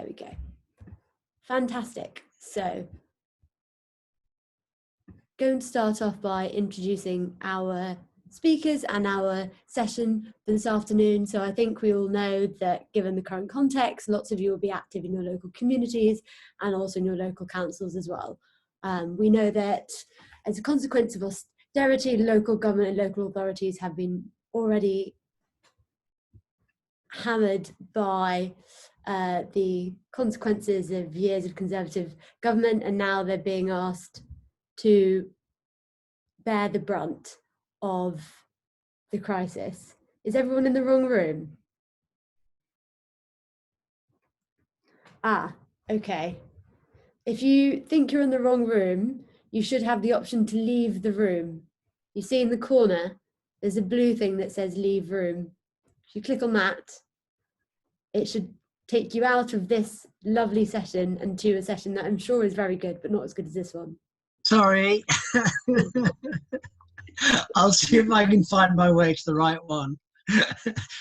There we go. Fantastic. So, going to start off by introducing our speakers and our session for this afternoon. So I think we all know that given the current context, lots of you will be active in your local communities and also in your local councils as well. We know that as a consequence of austerity, local government and local authorities have been already hammered by the consequences of years of Conservative government, and now they're being asked to bear the brunt of the crisis. Is everyone in the wrong room? Ah, okay. If you think you're in the wrong room, you should have the option to leave the room. You see in the corner, there's a blue thing that says leave room. If you click on that, it should take you out of this lovely session and to a session that I'm sure is very good, but not as good as this one. Sorry. I'll see if I can find my way to the right one.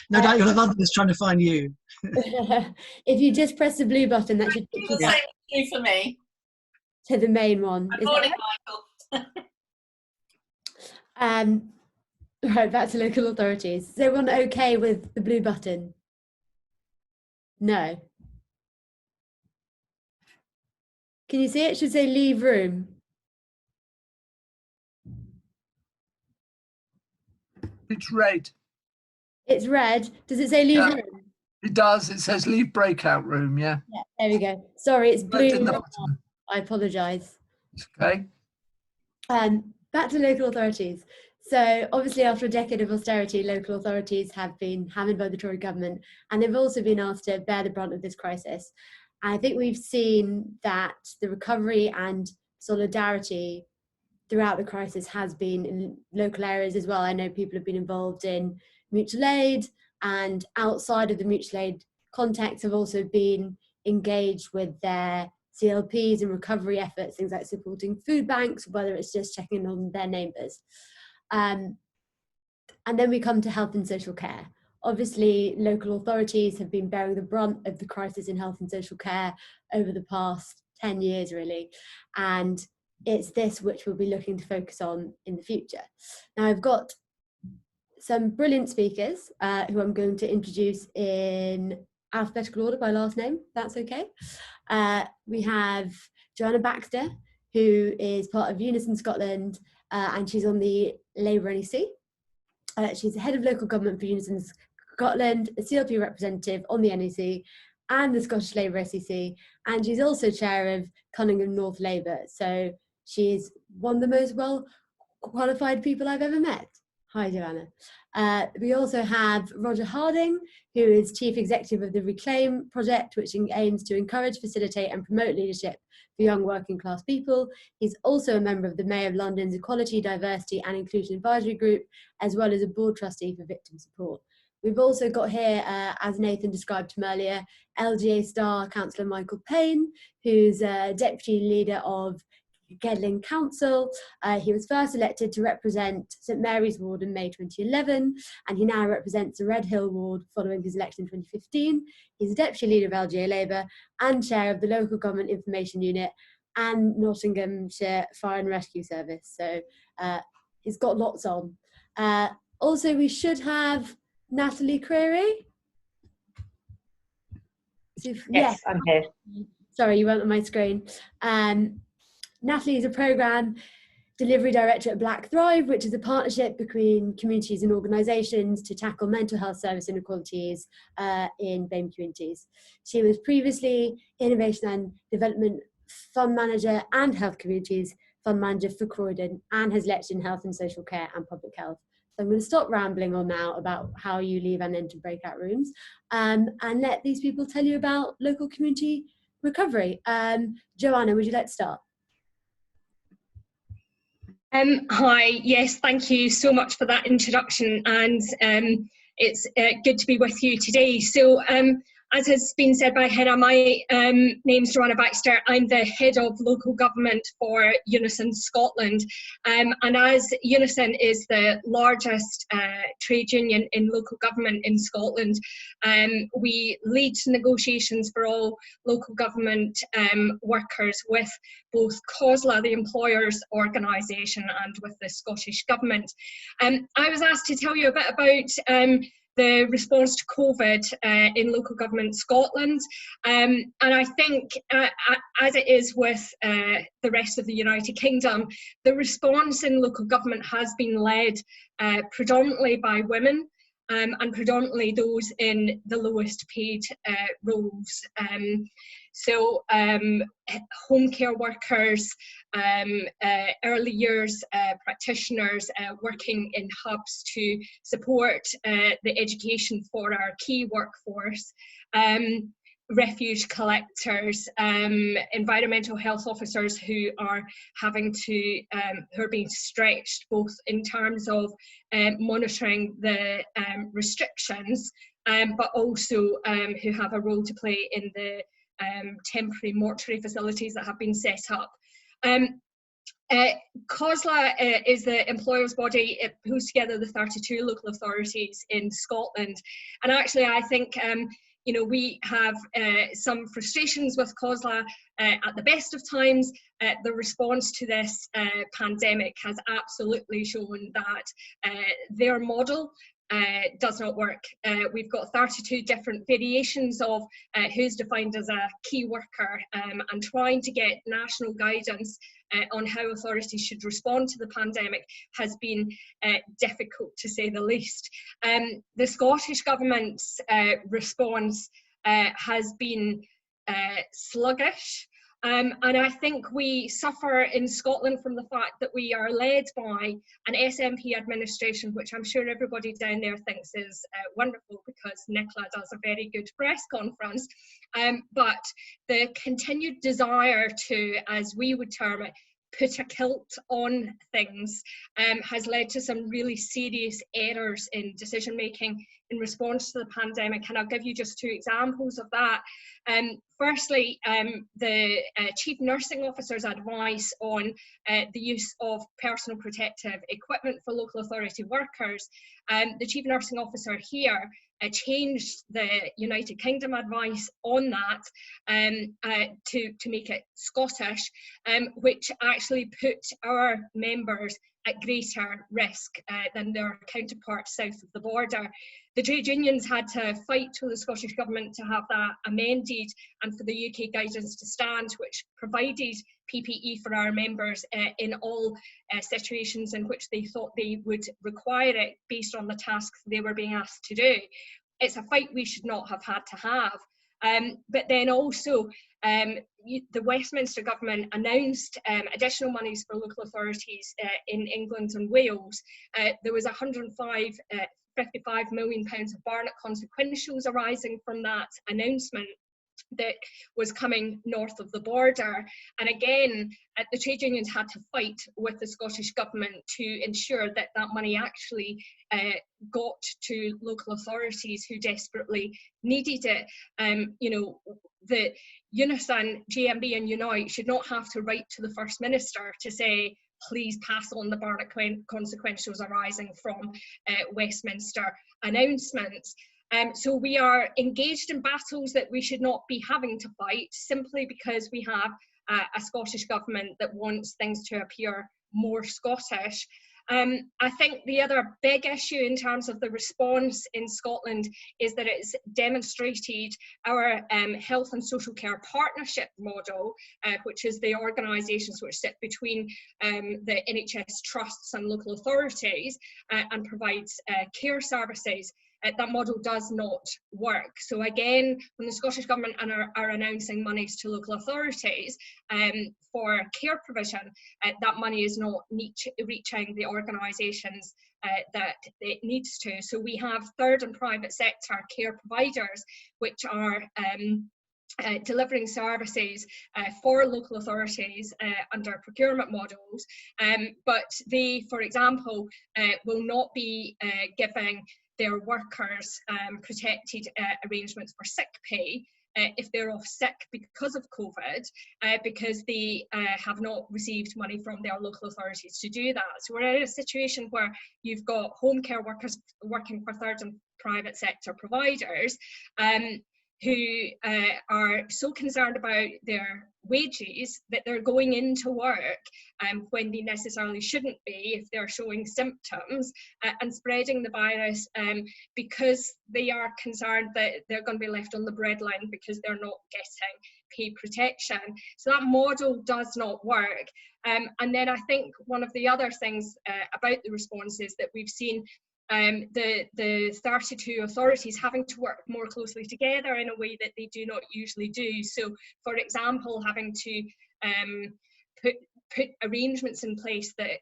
No doubt you'll have others trying to find you. If you just press the blue button, that should take you back for me to the main one. Good morning, Michael. Right, back to local authorities. Is everyone okay with the blue button? No. Can you see it? It should say leave room. It's red. It's red. Does it say leave room? It does. It says leave breakout room, yeah. Yeah, there we go. Sorry, it's blue. Button. I apologise. Okay. Back to local authorities. So obviously after a decade of austerity, local authorities have been hammered by the Tory government, and they've also been asked to bear the brunt of this crisis. And I think we've seen that the recovery and solidarity throughout the crisis has been in local areas as well. I know people have been involved in mutual aid, and outside of the mutual aid context have also been engaged with their CLPs and recovery efforts, things like supporting food banks, whether it's just checking on their neighbours. And then we come to health and social care. Obviously, local authorities have been bearing the brunt of the crisis in health and social care over the past 10 years, really. And it's this which we'll be looking to focus on in the future. Now, I've got some brilliant speakers who I'm going to introduce in alphabetical order by last name, if that's okay. We have Johanna Baxter, who is part of Unison Scotland, and she's on the Labour NEC. She's the head of local government for Unison Scotland, a CLP representative on the NEC and the Scottish Labour SEC, and she's also chair of Cunningham North Labour. So she's one of the most well qualified people I've ever met. Hi, Johanna. We also have Roger Harding, who is Chief Executive of the Reclaim project, which aims to encourage, facilitate and promote leadership for young working class people. He's also a member of the Mayor of London's Equality, Diversity and Inclusion Advisory Group, as well as a board trustee for victim support. We've also got here, as Nathan described him earlier, LGA star Councillor Michael Payne, who's Deputy Leader of Gedling Council. He was first elected to represent St Mary's Ward in May 2011, and he now represents the Red Hill Ward following his election in 2015. He's a Deputy Leader of LGA Labour and Chair of the Local Government Information Unit and Nottinghamshire Fire and Rescue Service. So he's got lots on. Also, we should have Natalie Creary. Yes, I'm here. Sorry, you weren't on my screen. Natalie is a programme delivery director at Black Thrive, which is a partnership between communities and organisations to tackle mental health service inequalities in BAME communities. She was previously Innovation and Development Fund Manager and Health Communities Fund Manager for Croydon, and has lectured in health and social care and public health. So I'm going to stop rambling on now about how you leave and enter breakout rooms, and let these people tell you about local community recovery. Johanna, would you like to start? Hi, yes, thank you so much for that introduction, and it's good to be with you today. So as has been said by Hannah, my name's Johanna Baxter. I'm the head of local government for Unison Scotland. And as Unison is the largest trade union in local government in Scotland, we lead negotiations for all local government workers with both Cllr, the employers' organisation, and with the Scottish Government. I was asked to tell you a bit about the response to COVID in local government Scotland. And I think, as it is with the rest of the United Kingdom, the response in local government has been led predominantly by women, and predominantly those in the lowest paid roles. So home care workers, early years practitioners working in hubs to support the education for our key workforce, refuge collectors, environmental health officers who are who are being stretched both in terms of monitoring the restrictions, but also who have a role to play in the temporary mortuary facilities that have been set up. Cllr is the employers' body. It pulls together the 32 local authorities in Scotland, and actually I think you know, we have some frustrations with Cllr at the best of times. The response to this pandemic has absolutely shown that their model does not work. We've got 32 different variations of who's defined as a key worker, and trying to get national guidance on how authorities should respond to the pandemic has been difficult, to say the least. The Scottish Government's response has been sluggish. And I think we suffer in Scotland from the fact that we are led by an SNP administration, which I'm sure everybody down there thinks is wonderful because Nicola does a very good press conference. But the continued desire to, as we would term it, put a kilt on things has led to some really serious errors in decision making in response to the pandemic, and I'll give you just two examples of that. Firstly, the Chief Nursing Officer's advice on the use of personal protective equipment for local authority workers. The Chief Nursing Officer here changed the United Kingdom advice on that to make it Scottish, which actually put our members at greater risk than their counterparts south of the border. The trade unions had to fight with the Scottish Government to have that amended and for the UK guidance to stand, which provided PPE for our members in all situations in which they thought they would require it based on the tasks they were being asked to do. It's a fight we should not have had to have. But then also, the Westminster Government announced additional monies for local authorities in England and Wales. There was £55 million of Barnett consequentials arising from that announcement that was coming north of the border. And again, the trade unions had to fight with the Scottish Government to ensure that that money actually got to local authorities who desperately needed it. You know, the Unison, GMB and Unite should not have to write to the First Minister to say, please pass on the Barnett consequentials arising from Westminster announcements. So we are engaged in battles that we should not be having to fight simply because we have a Scottish Government that wants things to appear more Scottish. I think the other big issue in terms of the response in Scotland is that it's demonstrated our health and social care partnership model, which is the organisations which sit between the NHS trusts and local authorities and provides care services. That model does not work. So again, when the Scottish Government are announcing monies to local authorities for care provision, that money is not reaching the organisations that it needs to. So we have third and private sector care providers which are delivering services for local authorities under procurement models, but they, for example, will not be giving their workers protected arrangements for sick pay if they're off sick because of COVID, because they have not received money from their local authorities to do that. So we're in a situation where you've got home care workers working for third and private sector providers who are so concerned about their wages that they're going into work when they necessarily shouldn't be if they're showing symptoms and spreading the virus because they are concerned that they're going to be left on the breadline because they're not getting pay protection. So that model does not work. And then I think one of the other things about the response is that we've seen the 32 authorities having to work more closely together in a way that they do not usually do. So, for example, having to put arrangements in place that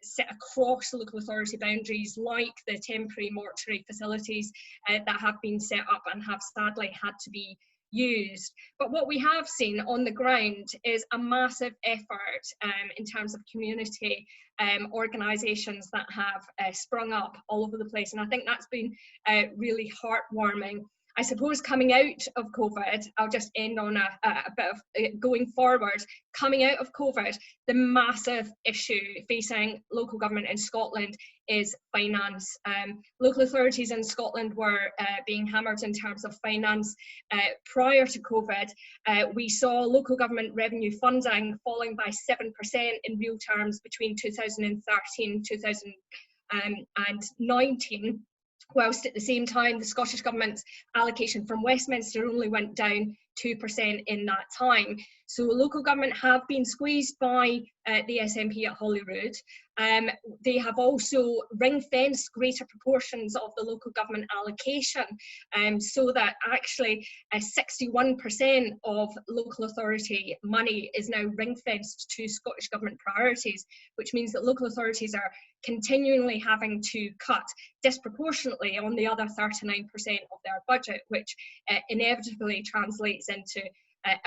sit across local authority boundaries, like the temporary mortuary facilities that have been set up and have sadly had to be used. But what we have seen on the ground is a massive effort in terms of community organisations that have sprung up all over the place, and I think that's been really heartwarming. I suppose coming out of COVID, I'll just end on a bit of going forward. Coming out of COVID, the massive issue facing local government in Scotland is finance. Local authorities in Scotland were being hammered in terms of finance prior to COVID. We saw local government revenue funding falling by 7% in real terms between 2013 and 2019. Whilst at the same time, the Scottish Government's allocation from Westminster only went down 2% in that time. So local government have been squeezed by the SNP at Holyrood. They have also ring-fenced greater proportions of the local government allocation, so that actually 61% of local authority money is now ring-fenced to Scottish Government priorities, which means that local authorities are continually having to cut disproportionately on the other 39% of their budget, which inevitably translates into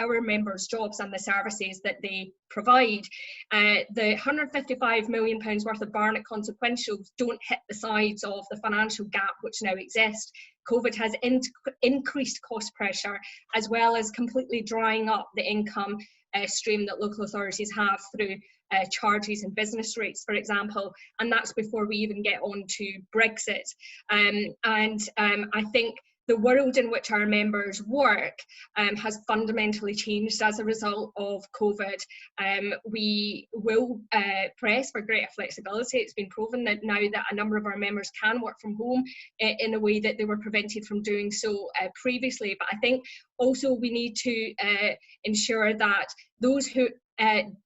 our members' jobs and the services that they provide. The £155 million worth of Barnett consequentials don't hit the sides of the financial gap which now exists. COVID has increased cost pressure, as well as completely drying up the income stream that local authorities have through charges and business rates, for example, and that's before we even get on to Brexit. I think the world in which our members work has fundamentally changed as a result of COVID. We will press for greater flexibility. It's been proven that now that a number of our members can work from home in a way that they were prevented from doing so previously. But I think also we need to ensure that those who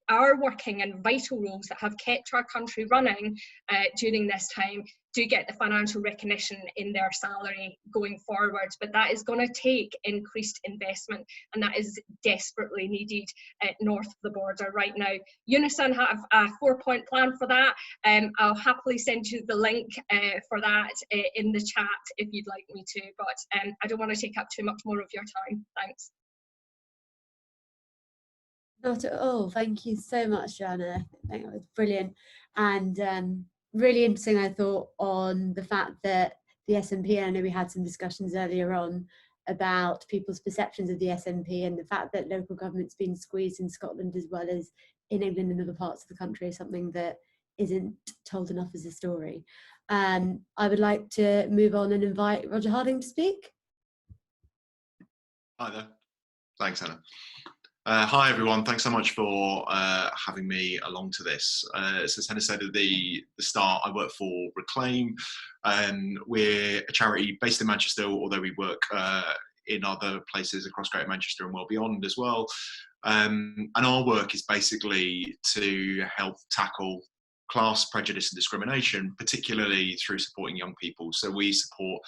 are working in vital roles that have kept our country running during this time do get the financial recognition in their salary going forward. But that is going to take increased investment, and that is desperately needed north of the border right now. Unison have a 4-point plan for that. I'll happily send you the link for that in the chat if you'd like me to, but I don't want to take up too much more of your time. Thanks. Not at all. Thank you so much, Johanna. I think that was brilliant and really interesting, I thought, on the fact that the SNP, I know we had some discussions earlier on about people's perceptions of the SNP, and the fact that local government's been squeezed in Scotland as well as in England and other parts of the country is something that isn't told enough as a story. I would like to move on and invite Roger Harding to speak. Hi there. Thanks, Hannah. Hi everyone, thanks so much for having me along to this. As Hannah said at the start, I work for Reclaim. We're a charity based in Manchester, although we work in other places across Greater Manchester and well beyond as well. And our work is basically to help tackle class prejudice and discrimination, particularly through supporting young people. So we support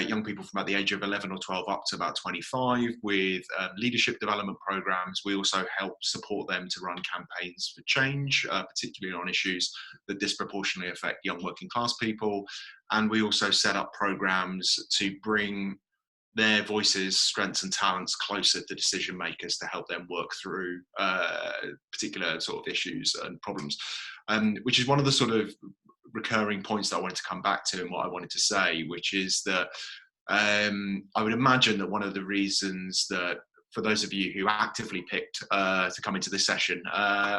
young people from about the age of 11 or 12 up to about 25 with leadership development programs. We also help support them to run campaigns for change, particularly on issues that disproportionately affect young working class people. And we also set up programs to bring their voices, strengths and talents closer to decision makers to help them work through particular sort of issues and problems, which is one of the sort of recurring points that I wanted to come back to and what I wanted to say, which is that I would imagine that one of the reasons that, for those of you who actively picked to come into this session,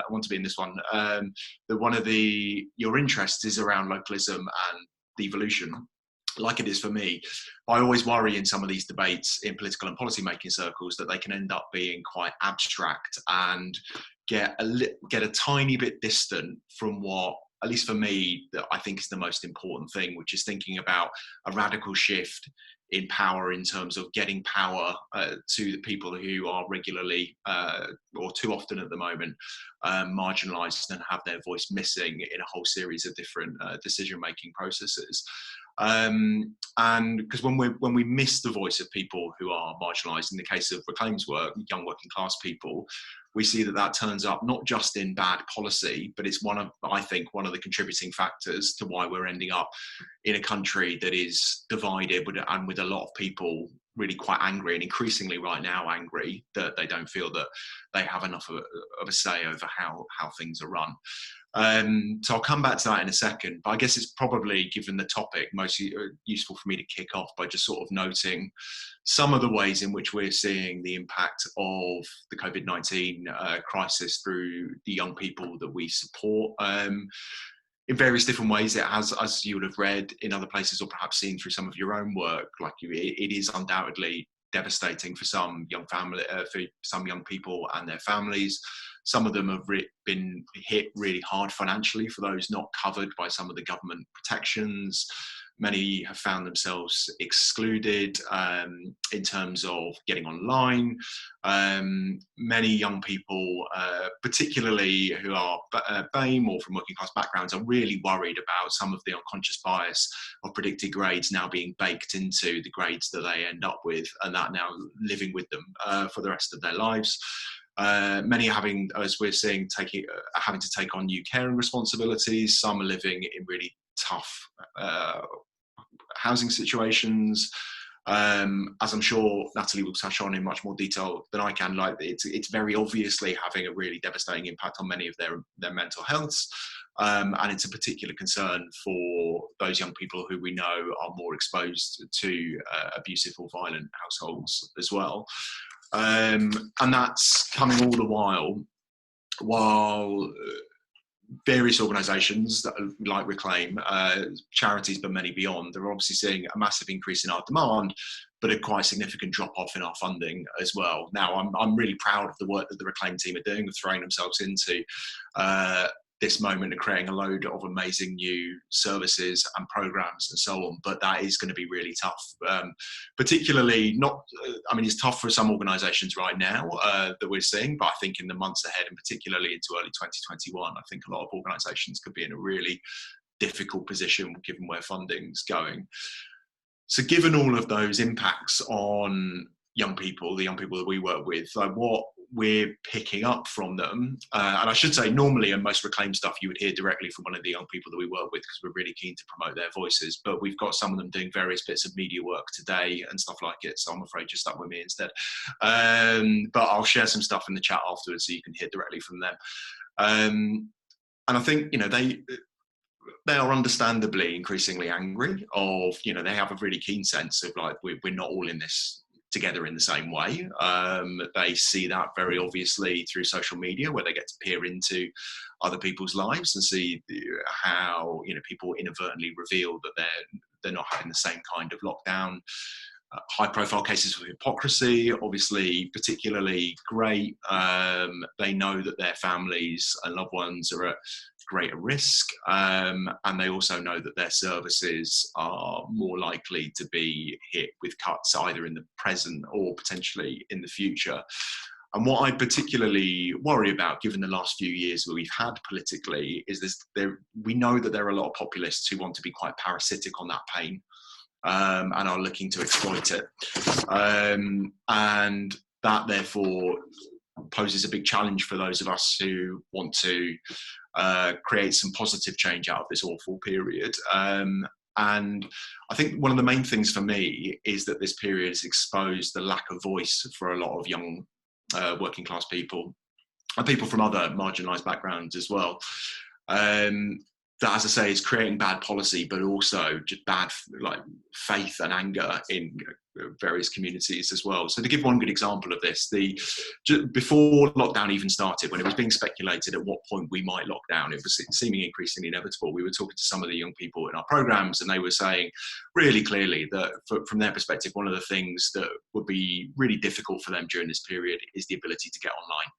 want to be in this one, that one of your interests is around localism and devolution, like it is for me. I always worry in some of these debates in political and policy making circles that they can end up being quite abstract and get a tiny bit distant from what, at least for me, that I think is the most important thing, which is thinking about a radical shift in power in terms of getting power to the people who are regularly, or too often at the moment, marginalised and have their voice missing in a whole series of different decision-making processes. And because when we miss the voice of people who are marginalised, in the case of Reclaim's work, young working class people, we see that turns up not just in bad policy, but it's I think one of the contributing factors to why we're ending up in a country that is divided and with a lot of people really quite angry, and increasingly right now angry, that they don't feel that they have enough of a say over how things are run. So I'll come back to that in a second, but I guess it's probably, given the topic, most useful for me to kick off by just sort of noting some of the ways in which we're seeing the impact of the COVID-19 crisis through the young people that we support. In various different ways, it has, as you would have read in other places or perhaps seen through some of your own work, like it is undoubtedly devastating for some young people and their families. Some of them have been hit really hard financially for those not covered by some of the government protections. Many have found themselves excluded in terms of getting online. Many young people, particularly who are BAME or from working class backgrounds, are really worried about some of the unconscious bias of predicted grades now being baked into the grades that they end up with, and that now living with them for the rest of their lives. Many are having, as we're seeing, having to take on new caring responsibilities. Some are living in really tough housing situations. As I'm sure Natalie will touch on in much more detail than I can, like it's very obviously having a really devastating impact on many of their mental healths. And it's a particular concern for those young people who we know are more exposed to abusive or violent households as well. And that's coming all the while various organisations like Reclaim, charities, but many beyond, they're obviously seeing a massive increase in our demand, but a quite significant drop off in our funding as well. Now, I'm really proud of the work that the Reclaim team are doing, of throwing themselves into this moment of creating a load of amazing new services and programs and so on, but that is going to be really tough. Particularly it's tough for some organisations right now that we're seeing, but I think in the months ahead, and particularly into early 2021, I think a lot of organisations could be in a really difficult position given where funding's going. So given all of those impacts on young people, the young people that we work with, like what we're picking up from them, and I should say normally in most Reclaim stuff you would hear directly from one of the young people that we work with because we're really keen to promote their voices, but we've got some of them doing various bits of media work today and stuff like it, so I'm afraid you're stuck with me instead. But I'll share some stuff in the chat afterwards so you can hear directly from them. And I think they are understandably increasingly angry of, they have a really keen sense of like we're not all in this together in the same way. They see that very obviously through social media, where they get to peer into other people's lives and see how people inadvertently reveal that they're not having the same kind of lockdown. High profile cases of hypocrisy, obviously particularly great. They know that their families and loved ones are at greater risk, and they also know that their services are more likely to be hit with cuts either in the present or potentially in the future. And what I particularly worry about, given the last few years that we've had politically, is we know that there are a lot of populists who want to be quite parasitic on that pain, and are looking to exploit it. And that therefore poses a big challenge for those of us who want to create some positive change out of this awful period. And I think one of the main things for me is that this period has exposed the lack of voice for a lot of young working class people and people from other marginalised backgrounds as well. that, as I say, is creating bad policy, but also just bad like faith and anger in various communities as well. So to give one good example of this, before lockdown even started, when it was being speculated at what point we might lock down, it was seeming increasingly inevitable. We were talking to some of the young people in our programs, and they were saying really clearly that from their perspective, one of the things that would be really difficult for them during this period is the ability to get online.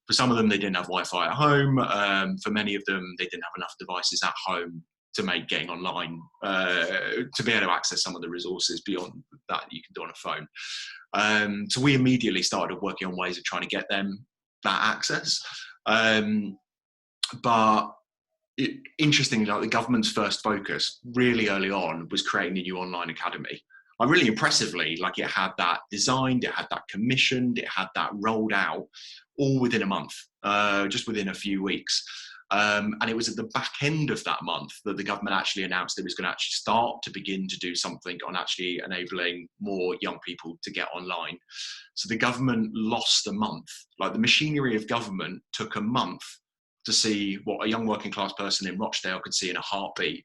For some of them, they didn't have Wi-Fi at home. For many of them, they didn't have enough devices at home to make getting online, to be able to access some of the resources beyond that you can do on a phone. So we immediately started working on ways of trying to get them that access. But interestingly, like the government's first focus really early on was creating a new online academy. Like really impressively, like it had that designed, it had that commissioned, it had that rolled out all within a month, just within a few weeks. And it was at the back end of that month that the government actually announced it was going to actually start to begin to do something on actually enabling more young people to get online. So the government lost a month. Like the machinery of government took a month to see what a young working class person in Rochdale could see in a heartbeat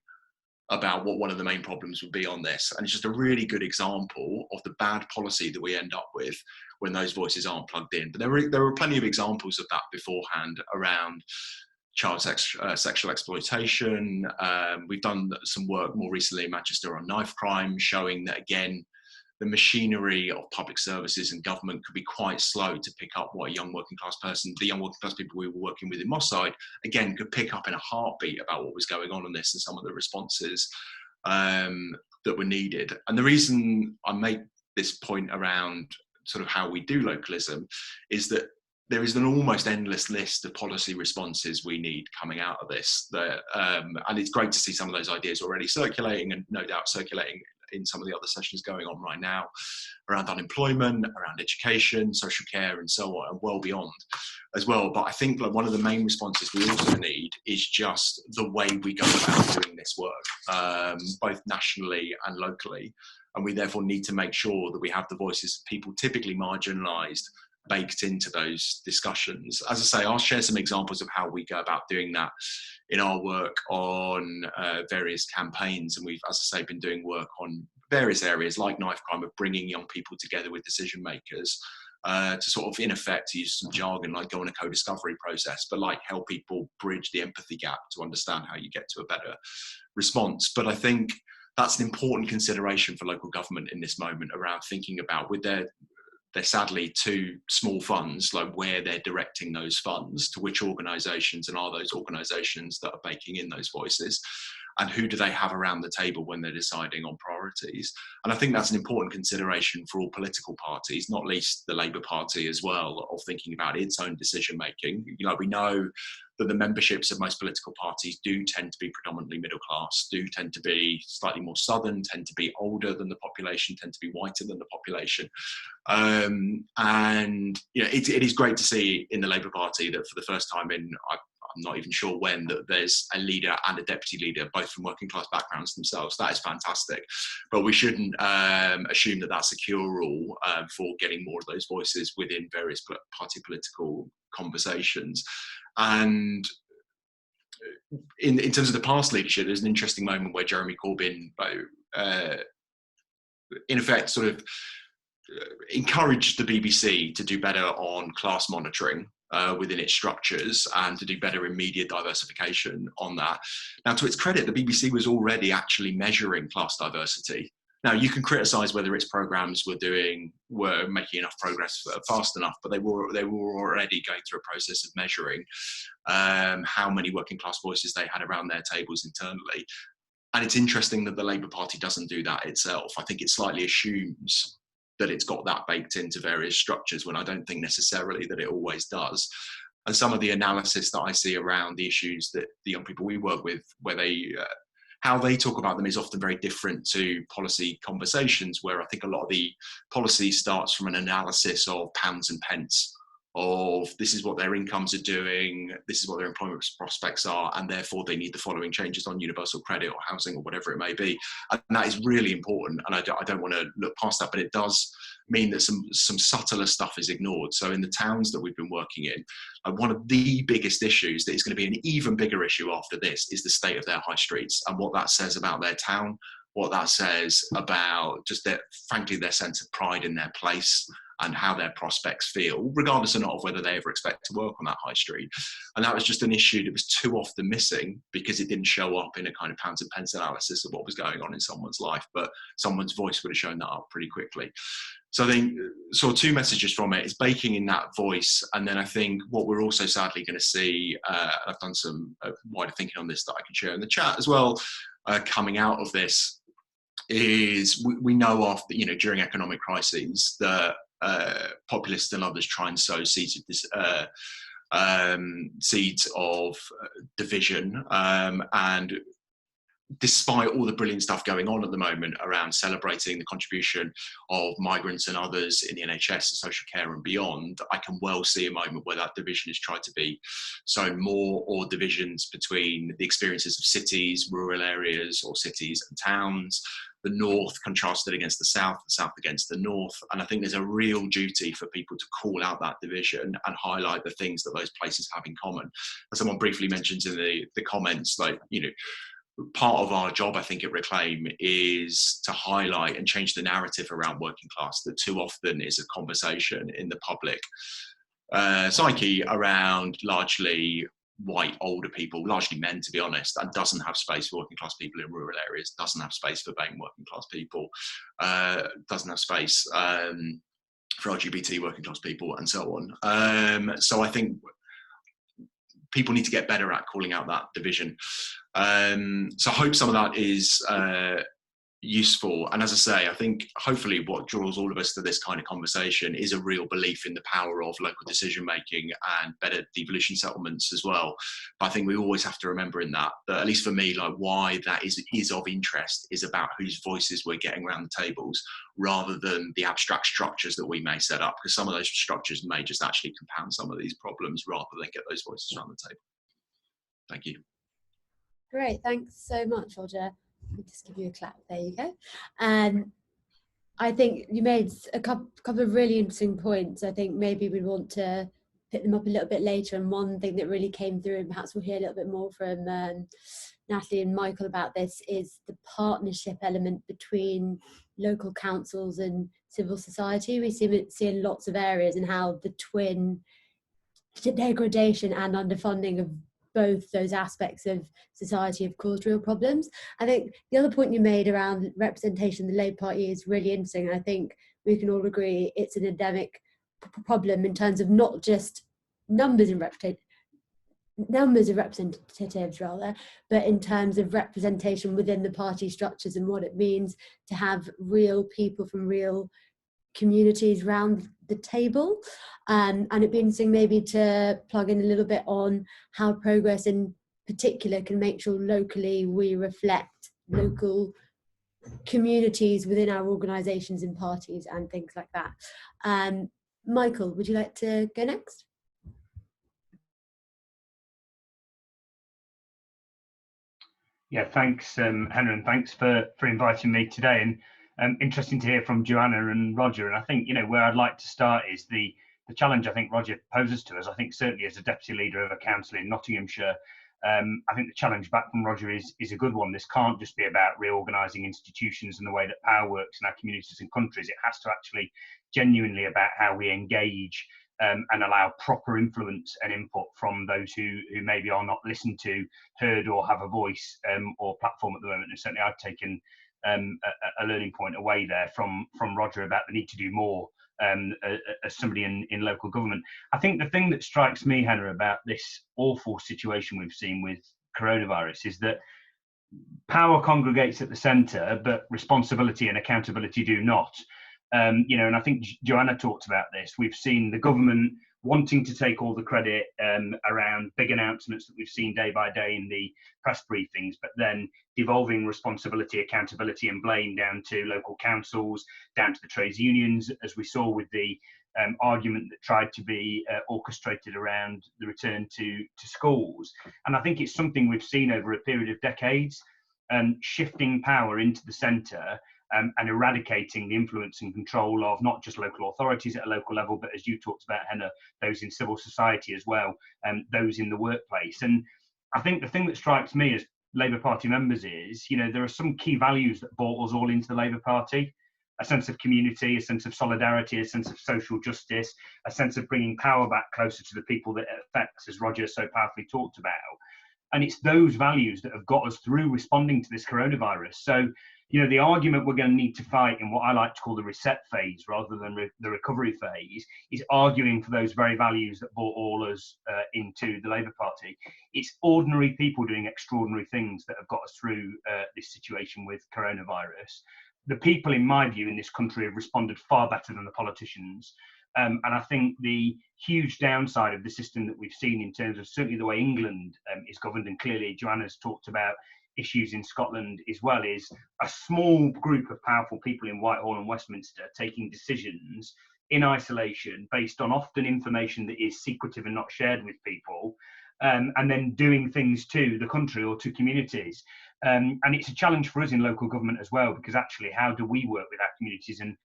about what one of the main problems would be on this. And it's just a really good example of the bad policy that we end up with when those voices aren't plugged in. But there were plenty of examples of that beforehand around child sexual exploitation. We've done some work more recently in Manchester on knife crime, showing that, again, the machinery of public services and government could be quite slow to pick up what a young working class person, the young working class people we were working with in Moss Side, again, could pick up in a heartbeat about what was going on in this and some of the responses that were needed. And the reason I make this point around sort of how we do localism is that there is an almost endless list of policy responses we need coming out of this. And it's great to see some of those ideas already circulating, and no doubt circulating in some of the other sessions going on right now around unemployment, around education, social care, and so on, and well beyond as well. But I think like one of the main responses we also need is just the way we go about doing this work, both nationally and locally. And we therefore need to make sure that we have the voices of people typically marginalised baked into those discussions. As I say, I'll share some examples of how we go about doing that in our work on various campaigns. And we've, as I say, been doing work on various areas like knife crime, of bringing young people together with decision makers to sort of, in effect, to use some jargon, like go on a co-discovery process, but like help people bridge the empathy gap to understand how you get to a better response. But I think that's an important consideration for local government in this moment, around thinking about, with they're sadly too small funds, like where they're directing those funds to, which organisations, and are those organisations that are baking in those voices, and who do they have around the table when they're deciding on priorities. And I think that's an important consideration for all political parties, not least the Labour Party as well, of thinking about its own decision making. You know, we know that the memberships of most political parties do tend to be predominantly middle class, do tend to be slightly more southern, tend to be older than the population, tend to be whiter than the population. And you know, it is great to see in the Labour Party that for the first time in, I'm not even sure when, that there's a leader and a deputy leader, both from working class backgrounds themselves. That is fantastic. But we shouldn't assume that that's a cure-all for getting more of those voices within various party political conversations. And in terms of the past leadership, there's an interesting moment where Jeremy Corbyn, in effect, sort of encouraged the BBC to do better on class monitoring within its structures, and to do better in media diversification on that. Now, to its credit, the BBC was already actually measuring class diversity. Now, you can criticise whether its programmes were making enough progress fast enough, but they were already going through a process of measuring how many working class voices they had around their tables internally. And it's interesting that the Labour Party doesn't do that itself. I think it slightly assumes that it's got that baked into various structures, when I don't think necessarily that it always does. And some of the analysis that I see around the issues that the young people we work with, where they how they talk about them, is often very different to policy conversations, where I think a lot of the policy starts from an analysis of pounds and pence of this is what their incomes are doing, this is what their employment prospects are, and therefore they need the following changes on universal credit or housing or whatever it may be. And that is really important, and I don't want to look past that, but it does mean that some subtler stuff is ignored. So in the towns that we've been working in, one of the biggest issues that is going to be an even bigger issue after this is the state of their high streets and what that says about their town, what that says about just frankly their sense of pride in their place and how their prospects feel, regardless or not of whether they ever expect to work on that high street. And that was just an issue that was too often missing because it didn't show up in a kind of pounds and pence analysis of what was going on in someone's life, but someone's voice would have shown that up pretty quickly. So I think, so two messages from it is baking in that voice. And then I think what we're also sadly going to see, I've done some wider thinking on this that I can share in the chat as well, coming out of this, is we know after, during economic crises that populists and others try and sow seeds of division, and despite all the brilliant stuff going on at the moment around celebrating the contribution of migrants and others in the NHS and social care and beyond, I can well see a moment where that division is tried to be sown more, or divisions between the experiences of cities, rural areas, or cities and towns, the north contrasted against the south against the north. And I think there's a real duty for people to call out that division and highlight the things that those places have in common. As someone briefly mentions in the comments, part of our job, I think, at Reclaim is to highlight and change the narrative around working class that too often is a conversation in the public psyche around largely white older people, largely men to be honest, and doesn't have space for working class people in rural areas, doesn't have space for BAME working class people, doesn't have space for LGBT working class people, and so on. So I think people need to get better at calling out that division. So I hope some of that is useful. And as I say, I think hopefully what draws all of us to this kind of conversation is a real belief in the power of local decision making and better devolution settlements as well. But I think we always have to remember in that at least for me, why that is of interest is about whose voices we're getting around the tables rather than the abstract structures that we may set up, because some of those structures may just actually compound some of these problems rather than get those voices around the table. Thank you. Great, thanks so much, Roger. Let me just give you a clap. There you go. And I think you made a couple of really interesting points. I think maybe we want to pick them up a little bit later. And one thing that really came through, and perhaps we'll hear a little bit more from Natalie and Michael about this, is the partnership element between local councils and civil society. We see it in lots of areas, and how the twin degradation and underfunding of both those aspects of society have caused real problems. I think the other point you made around representation of the Labour Party is really interesting. I think we can all agree it's an endemic problem in terms of not just numbers of representatives rather, but in terms of representation within the party structures and what it means to have real people from real communities round the table. And it'd be interesting maybe to plug in a little bit on how Progress in particular can make sure locally we reflect local communities within our organisations and parties and things like that. Michael, would you like to go next? Yeah, thanks, Hannah, and thanks for inviting me today. And interesting to hear from Johanna and Roger. And I think, where I'd like to start is the challenge I think Roger poses to us. I think certainly as a deputy leader of a council in Nottinghamshire, I think the challenge back from Roger is a good one. This can't just be about reorganising institutions and the way that power works in our communities and countries. It has to actually genuinely about how we engage and allow proper influence and input from those who maybe are not listened to, heard, or have a voice or platform at the moment. And certainly I've taken a learning point away there from Roger about the need to do more as somebody in local government. I think the thing that strikes me, Hannah, about this awful situation we've seen with coronavirus is that power congregates at the centre, but responsibility and accountability do not. And I think Johanna talked about this. We've seen the government wanting to take all the credit around big announcements that we've seen day by day in the press briefings, but then devolving responsibility, accountability and blame down to local councils, down to the trades unions, as we saw with the argument that tried to be orchestrated around the return to schools. And I think it's something we've seen over a period of decades, shifting power into the centre and eradicating the influence and control of not just local authorities at a local level, but as you talked about, Henna, those in civil society as well, those in the workplace. And I think the thing that strikes me as Labour Party members is, there are some key values that brought us all into the Labour Party: a sense of community, a sense of solidarity, a sense of social justice, a sense of bringing power back closer to the people that it affects, as Roger so powerfully talked about. And it's those values that have got us through responding to this coronavirus. So, the argument we're going to need to fight in what I like to call the reset phase rather than the recovery phase is arguing for those very values that brought all us into the Labour Party. It's ordinary people doing extraordinary things that have got us through this situation with coronavirus. The people, in my view, in this country have responded far better than the politicians. And I think the huge downside of the system that we've seen in terms of certainly the way England is governed, and clearly Johanna's talked about issues in Scotland as well, is a small group of powerful people in Whitehall and Westminster taking decisions in isolation based on often information that is secretive and not shared with people, and then doing things to the country or to communities. And it's a challenge for us in local government as well, because actually how do we work with our communities and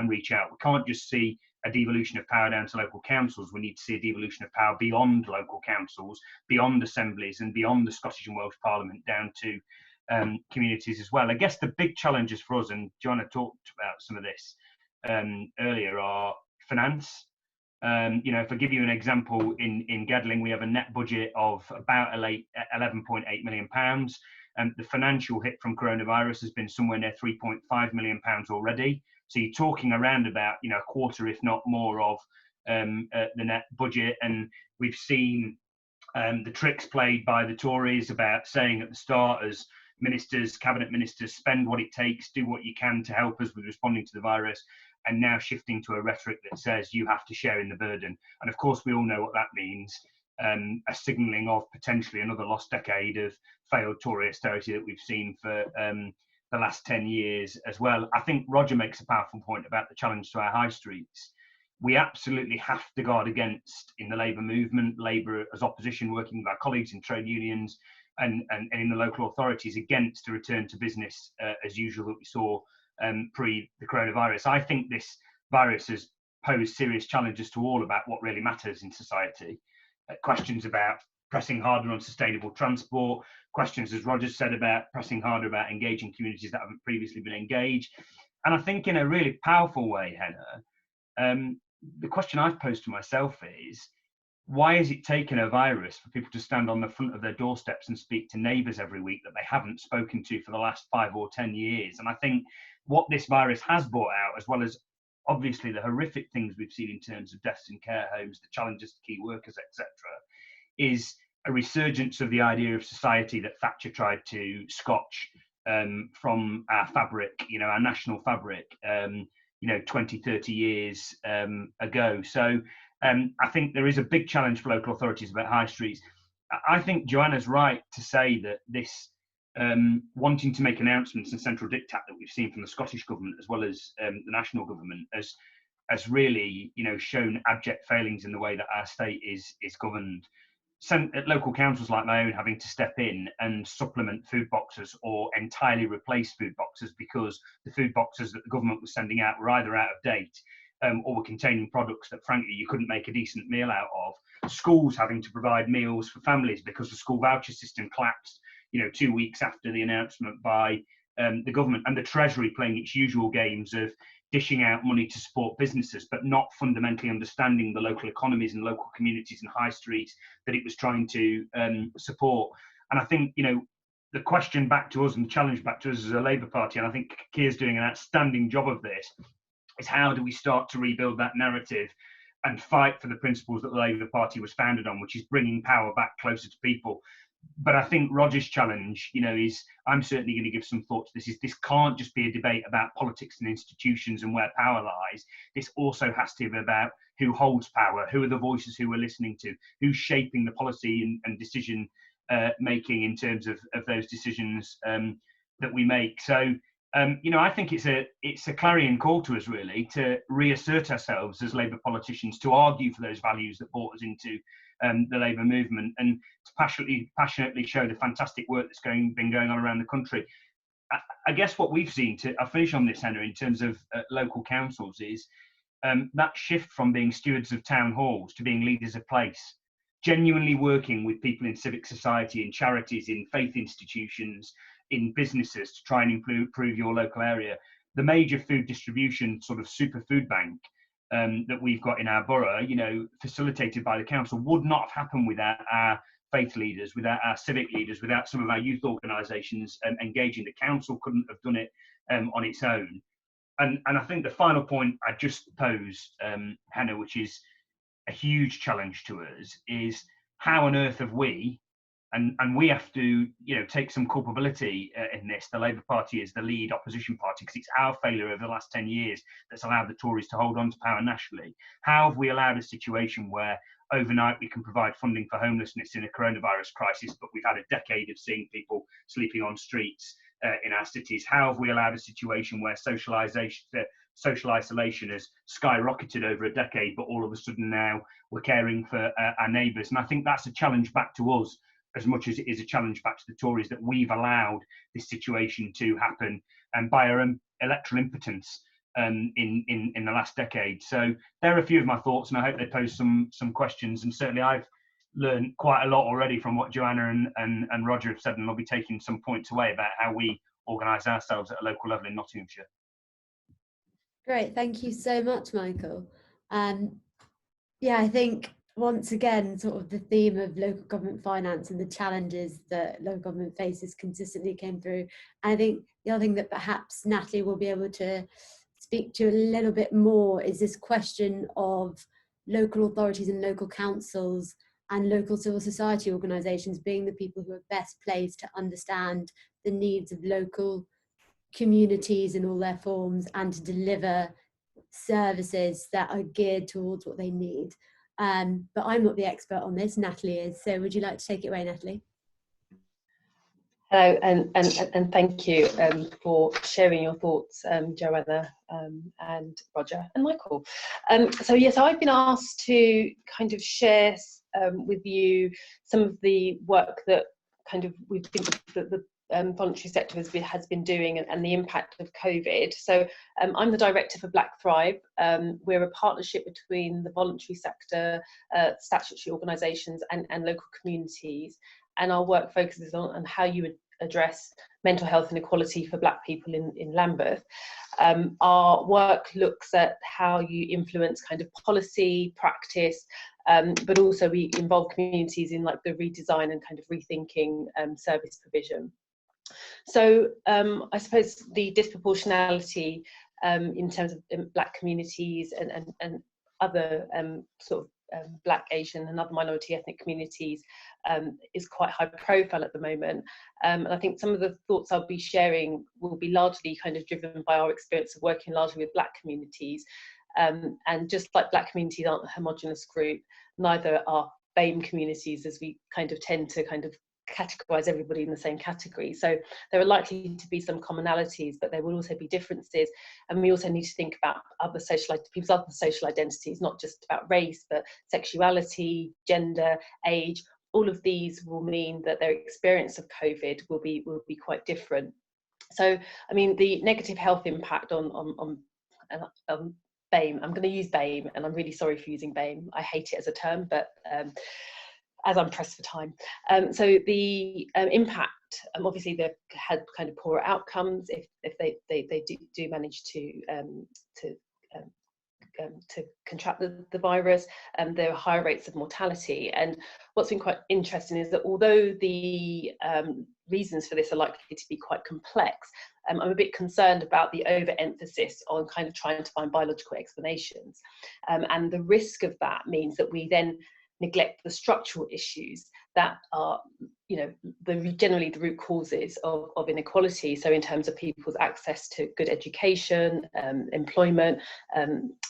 reach out? We can't just see a devolution of power down to local councils. We need to see a devolution of power beyond local councils, beyond assemblies and beyond the Scottish and Welsh Parliament down to communities as well. I guess the big challenges for us, and Johanna talked about some of this earlier, are finance. If I give you an example, in Gedling we have a net budget of about £11.8 million. The financial hit from coronavirus has been somewhere near £3.5 million already. So you're talking around about a quarter, if not more, of the net budget. And we've seen the tricks played by the Tories about saying at the start, as ministers, cabinet ministers, spend what it takes, do what you can to help us with responding to the virus, and now shifting to a rhetoric that says you have to share in the burden. And of course, we all know what that means. A signalling of potentially another lost decade of failed Tory austerity that we've seen for the last 10 years as well. I think Roger makes a powerful point about the challenge to our high streets. We absolutely have to guard against, in the Labour movement, Labour as opposition, working with our colleagues in trade unions and in the local authorities, against a return to business as usual that we saw pre the coronavirus. I think this virus has posed serious challenges to all about what really matters in society. Questions about pressing harder on sustainable transport, questions, as Roger said, about pressing harder about engaging communities that haven't previously been engaged. And I think in a really powerful way, Henna, the question I've posed to myself is, why has it taken a virus for people to stand on the front of their doorsteps and speak to neighbours every week that they haven't spoken to for the last 5 or 10 years? And I think what this virus has brought out, as well as obviously the horrific things we've seen in terms of deaths in care homes, the challenges to key workers, etc., is a resurgence of the idea of society that Thatcher tried to scotch from our fabric, our national fabric, 20, 30 years ago. So I think there is a big challenge for local authorities about high streets. I think Johanna's right to say that this wanting to make announcements and central diktat that we've seen from the Scottish government as well as the national government has really, shown abject failings in the way that our state is governed. Local councils like my own having to step in and supplement food boxes or entirely replace food boxes because the food boxes that the government was sending out were either out of date or were containing products that frankly you couldn't make a decent meal out of. Schools having to provide meals for families because the school voucher system collapsed 2 weeks after the announcement by the government, and the Treasury playing its usual games of dishing out money to support businesses, but not fundamentally understanding the local economies and local communities and high streets that it was trying to support. And I think, the question back to us and the challenge back to us as a Labour Party, and I think Cllr's doing an outstanding job of this, is how do we start to rebuild that narrative and fight for the principles that the Labour Party was founded on, which is bringing power back closer to people. But I think Roger's challenge, is I'm certainly going to give some thought to this. This can't just be a debate about politics and institutions and where power lies. This also has to be about who holds power, who are the voices who we're listening to, who's shaping the policy and decision making in terms of those decisions that we make. So you know, I think it's a clarion call to us really to reassert ourselves as Labour politicians, to argue for those values that brought us into the Labour movement, and to passionately show the fantastic work that's been going on around the country. I guess what we've seen, I'll finish on this, Henry, in terms of local councils, is that shift from being stewards of town halls to being leaders of place, genuinely working with people in civic society, in charities, in faith institutions, in businesses to try and improve your local area. The major food distribution sort of super food bank that we've got in our borough, you know, facilitated by the council, would not have happened without our faith leaders, without our civic leaders, without some of our youth organisations engaging. The council couldn't have done it on its own. And I think the final point I just posed, Hannah, which is a huge challenge to us, is how on earth have we, and we have to, you know, take some culpability in this. The Labour Party is the lead opposition party because it's our failure over the last 10 years that's allowed the Tories to hold on to power nationally. How have we allowed a situation where overnight we can provide funding for homelessness in a coronavirus crisis, but we've had a decade of seeing people sleeping on streets in our cities? How have we allowed a situation where social isolation has skyrocketed over a decade, but all of a sudden now we're caring for our neighbours? And I think that's a challenge back to us as much as it is a challenge back to the Tories, that we've allowed this situation to happen and by our own electoral impotence in the last decade. So there are a few of my thoughts, and I hope they pose some questions. And certainly I've learned quite a lot already from what Johanna and Roger have said, and I'll be taking some points away about how we organise ourselves at a local level in Nottinghamshire. Great, thank you so much, Michael. Yeah, I think once again, sort of the theme of local government finance and the challenges that local government faces consistently came through. And I think the other thing that perhaps Natalie will be able to speak to a little bit more is this question of local authorities and local councils and local civil society organisations being the people who are best placed to understand the needs of local communities in all their forms and to deliver services that are geared towards what they need. But I'm not the expert on this, Natalie is. So would you like to take it away, Natalie? Hello, and thank you for sharing your thoughts, Johanna and Roger and Michael. So yes, I've been asked to kind of share with you some of the work that kind of we've been, the voluntary sector has been doing and the impact of COVID. So I'm the director for Black Thrive. We're a partnership between the voluntary sector, statutory organisations and local communities. And our work focuses on how you would address mental health inequality for Black people in Lambeth. Our work looks at how you influence kind of policy, practice, but also we involve communities in like the redesign and kind of rethinking service provision. So I suppose the disproportionality in terms of Black communities and other sort of Black, Asian and other minority ethnic communities is quite high profile at the moment. And I think some of the thoughts I'll be sharing will be largely kind of driven by our experience of working largely with Black communities. And just like Black communities aren't a homogenous group, neither are BAME communities, as we kind of tend to kind of categorize everybody in the same category. So there are likely to be some commonalities, but there will also be differences. And we also need to think about people's other social identities, not just about race, but sexuality, gender, age. All of these will mean that their experience of COVID will be quite different. So, I mean, the negative health impact on BAME, I'm going to use BAME, and I'm really sorry for using BAME. I hate it as a term, but as I'm pressed for time. So the impact, obviously they've had kind of poorer outcomes if they do manage to contract the virus. There are higher rates of mortality. And what's been quite interesting is that although the reasons for this are likely to be quite complex, I'm a bit concerned about the overemphasis on kind of trying to find biological explanations. And the risk of that means that we then neglect the structural issues that are, you know, generally the root causes of inequality. So in terms of people's access to good education, employment,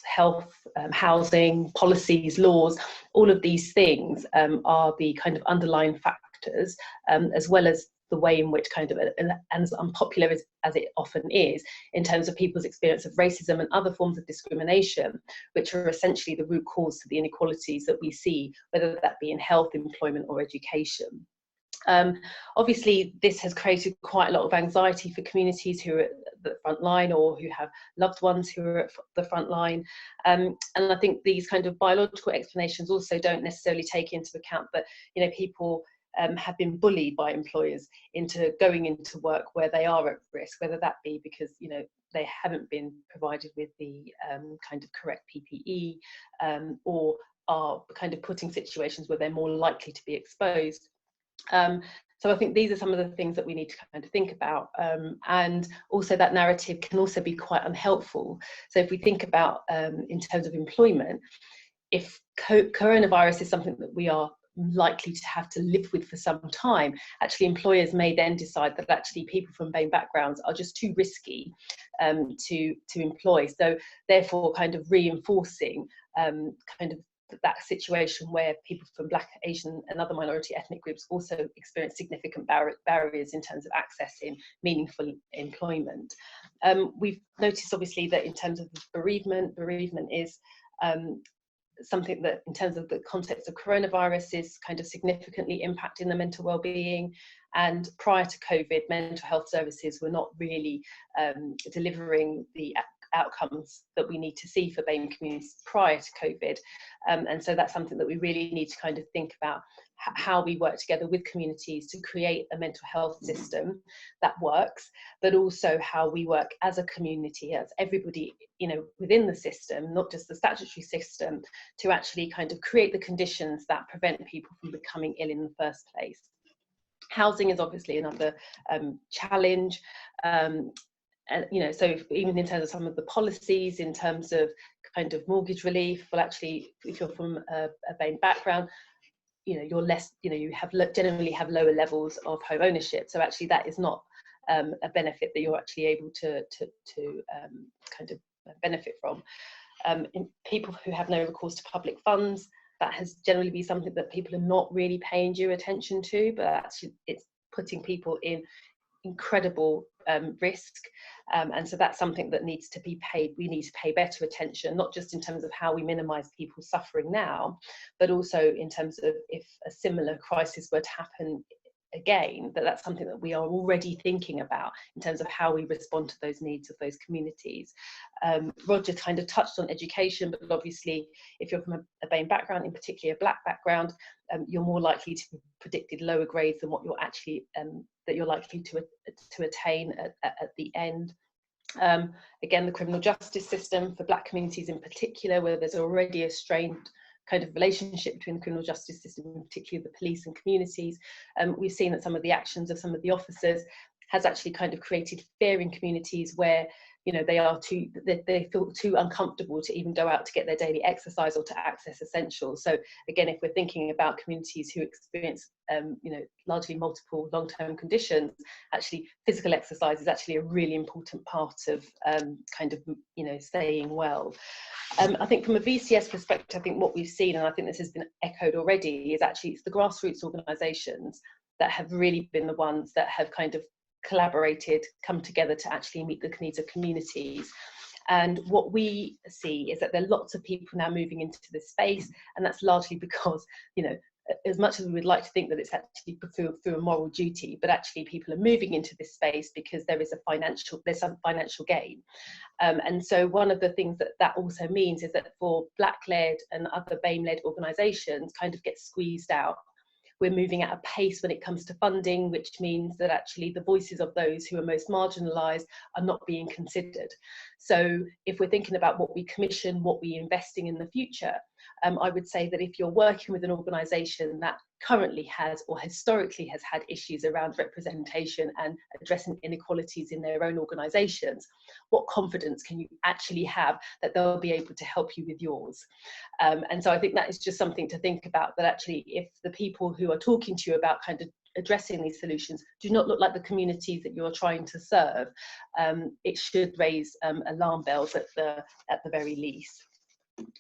health, housing, policies, laws, all of these things are the kind of underlying factors, as well as the way in which kind of, and as unpopular as it often is, in terms of people's experience of racism and other forms of discrimination, which are essentially the root cause to the inequalities that we see, whether that be in health, employment or education. Obviously, this has created quite a lot of anxiety for communities who are at the front line or who have loved ones who are at the front line. And I think these kind of biological explanations also don't necessarily take into account that, you know, people have been bullied by employers into going into work where they are at risk, whether that be because, you know, they haven't been provided with the kind of correct PPE, or are kind of put in situations where they're more likely to be exposed. So I think these are some of the things that we need to kind of think about, and also that narrative can also be quite unhelpful. So if we think about in terms of employment, if coronavirus is something that we are likely to have to live with for some time, actually employers may then decide that actually people from BAME backgrounds are just too risky to employ. So therefore kind of reinforcing kind of that situation where people from Black, Asian and other minority ethnic groups also experience significant barriers in terms of accessing meaningful employment. We've noticed obviously that in terms of bereavement is something that in terms of the context of coronavirus is kind of significantly impacting the mental well-being. And prior to COVID, mental health services were not really delivering the outcomes that we need to see for BAME communities prior to COVID. And so that's something that we really need to kind of think about, how we work together with communities to create a mental health system that works, but also how we work as a community, as everybody, you know, within the system, not just the statutory system, to actually kind of create the conditions that prevent people from becoming ill in the first place. Housing is obviously another challenge. And, you know, so even in terms of some of the policies, in terms of kind of mortgage relief, well, actually, if you're from a BAME background, you know, you're less, you know, you have generally have lower levels of home ownership. So actually, that is not a benefit that you're actually able to kind of benefit from. In people who have no recourse to public funds, that has generally been something that people are not really paying due attention to, but actually it's putting people in incredible risk, and so that's something that needs to be paid. We need to pay better attention, not just in terms of how we minimise people's suffering now, but also in terms of if a similar crisis were to happen again, that's something that we are already thinking about in terms of how we respond to those needs of those communities. Roger kind of touched on education, but obviously if you're from a BAME background, in particular a Black background, you're more likely to be predicted lower grades than what you're actually that you're likely to attain at the end. Again, the criminal justice system for Black communities in particular, where there's already a strained kind of relationship between the criminal justice system, in particular the police and communities. We've seen that some of the actions of some of the officers has actually kind of created fear in communities where, you know, they feel too uncomfortable to even go out to get their daily exercise or to access essentials. So again, if we're thinking about communities who experience, you know, largely multiple long-term conditions, actually physical exercise is actually a really important part of kind of, you know, staying well. I think from a VCS perspective, I think what we've seen, and I think this has been echoed already, is actually it's the grassroots organisations that have really been the ones that have kind of collaborated, come together to actually meet the needs of communities. And what we see is that there are lots of people now moving into this space, and that's largely because, you know, as much as we would like to think that it's actually through a moral duty, but actually people are moving into this space because there's some financial gain. And so one of the things that also means is that for Black-led and other BAME-led organisations kind of get squeezed out. We're moving at a pace when it comes to funding, which means that actually the voices of those who are most marginalised are not being considered. So if we're thinking about what we commission, what we're investing in the future, I would say that if you're working with an organisation that currently has or historically has had issues around representation and addressing inequalities in their own organisations, what confidence can you actually have that they'll be able to help you with yours? And so I think that is just something to think about, that actually if the people who are talking to you about kind of addressing these solutions do not look like the communities that you're trying to serve, it should raise alarm bells at the very least.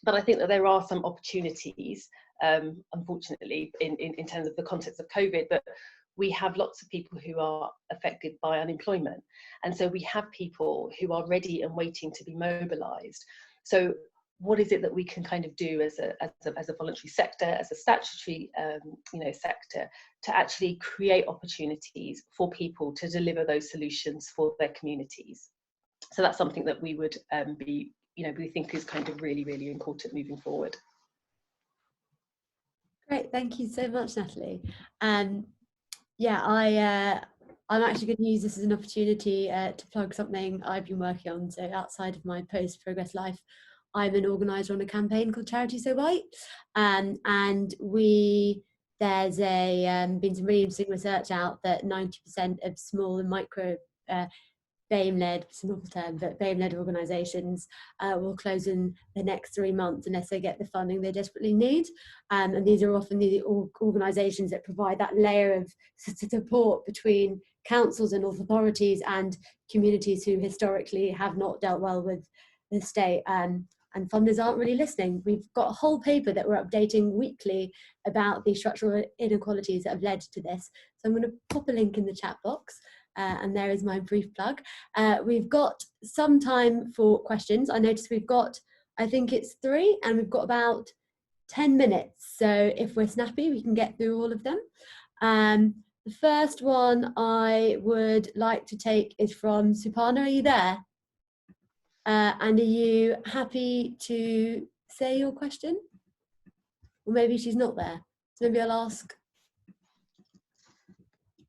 But I think that there are some opportunities, unfortunately, in terms of the context of COVID, but we have lots of people who are affected by unemployment. And so we have people who are ready and waiting to be mobilised. So what is it that we can kind of do as a voluntary sector, as a statutory sector, to actually create opportunities for people to deliver those solutions for their communities? So that's something that we would we think is kind of really, really important moving forward. Great, thank you so much, Natalie. Yeah, I'm actually going to use this as an opportunity to plug something I've been working on. So outside of my post-progress life, I'm an organiser on a campaign called Charity So White, and there's been some really interesting research out that 90% of small and micro BAME-led, it's an awful term, but BAME-led organisations will close in the next 3 months unless they get the funding they desperately need. And these are often the organisations that provide that layer of support between councils and authorities and communities who historically have not dealt well with the state. And funders aren't really listening. We've got a whole paper that we're updating weekly about the structural inequalities that have led to this. So I'm going to pop a link in the chat box. And there is my brief plug. We've got some time for questions. I noticed we've got, I think it's 3, and we've got about 10 minutes. So if we're snappy, we can get through all of them. The first one I would like to take is from Supana. Are you there? And are you happy to say your question? Or maybe she's not there. So maybe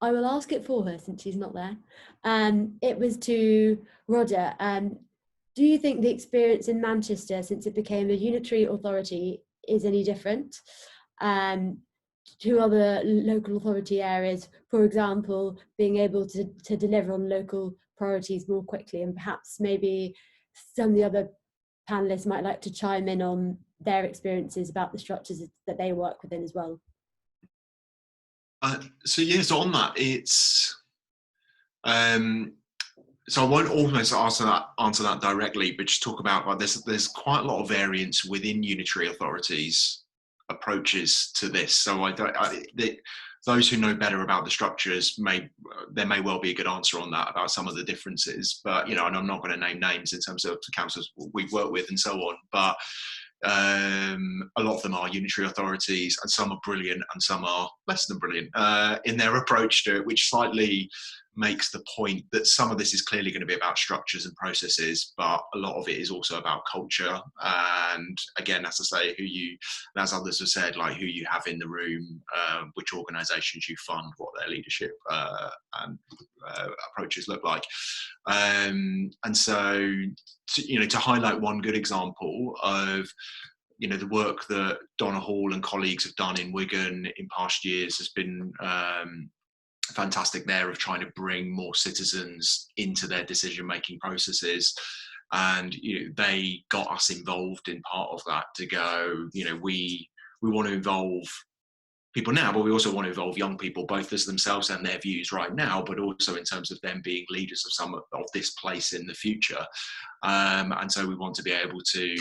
I will ask it for her since she's not there. It was to Roger. Do you think the experience in Manchester since it became a unitary authority is any different to other local authority areas? For example, being able to deliver on local priorities more quickly, and perhaps maybe some of the other panelists might like to chime in on their experiences about the structures that they work within as well. So yes, on that, it's so I won't almost answer that directly, but just talk about like there's quite a lot of variance within unitary authorities' approaches to this. So those who know better about the structures there may well be a good answer on that about some of the differences. But and I'm not going to name names in terms of the councils we've worked with and so on, but a lot of them are unitary authorities, and some are brilliant and some are less than brilliant in their approach to it, which slightly makes the point that some of this is clearly going to be about structures and processes, but a lot of it is also about culture. And again, as I say, and as others have said, like who you have in the room, which organisations you fund, what their leadership and approaches look like. And so, to highlight one good example of the work that Donna Hall and colleagues have done in Wigan in past years has been fantastic there, of trying to bring more citizens into their decision-making processes. And they got us involved in part of that, to go, we want to involve people now, but we also want to involve young people, both as themselves and their views right now, but also in terms of them being leaders of some of this place in the future. And so we want to be able to